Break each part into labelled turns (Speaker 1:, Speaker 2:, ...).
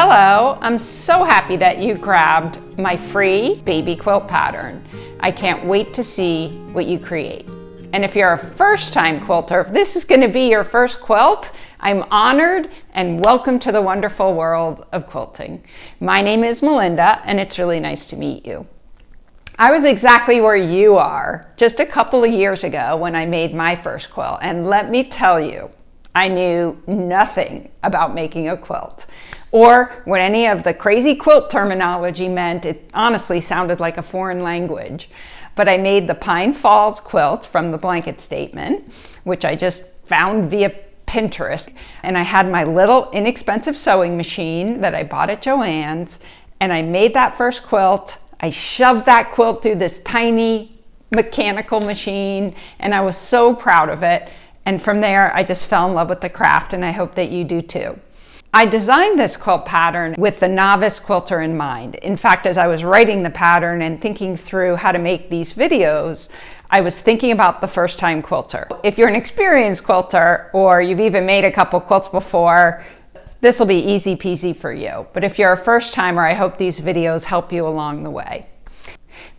Speaker 1: Hello, I'm so happy that you grabbed my free baby quilt pattern. I can't wait to see what you create. And if you're a first-time quilter, if this is going to be your first quilt, I'm honored and welcome to the wonderful world of quilting. My name is Melinda and it's really nice to meet you. I was exactly where you are just a couple of years ago when I made my first quilt, and let me tell you, I knew nothing about making a quilt or what any of the crazy quilt terminology meant. It honestly sounded like a foreign language. But I made the Pine Falls quilt from the blanket statement, which I just found via Pinterest. And I had my little inexpensive sewing machine that I bought at Joann's, and I made that first quilt. I shoved that quilt through this tiny mechanical machine, and I was so proud of it. And from there, I just fell in love with the craft, and I hope that you do too. I designed this quilt pattern with the novice quilter in mind. In fact, as I was writing the pattern and thinking through how to make these videos, I was thinking about the first-time quilter. If you're an experienced quilter, or you've even made a couple quilts before, this will be easy peasy for you. But if you're a first-timer, I hope these videos help you along the way.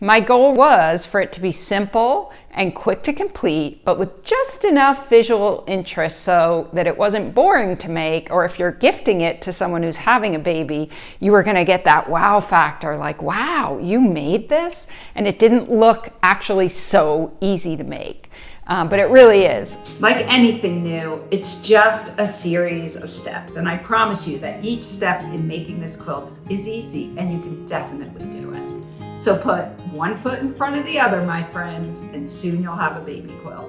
Speaker 1: My goal was for it to be simple and quick to complete, but with just enough visual interest so that it wasn't boring to make, or if you're gifting it to someone who's having a baby, you were gonna get that wow factor, like, wow, you made this? And it didn't look actually so easy to make, but it really is. Like anything new, it's just a series of steps, and I promise you that each step in making this quilt is easy, and you can definitely do it. So put one foot in front of the other, my friends, and soon you'll have a baby quilt.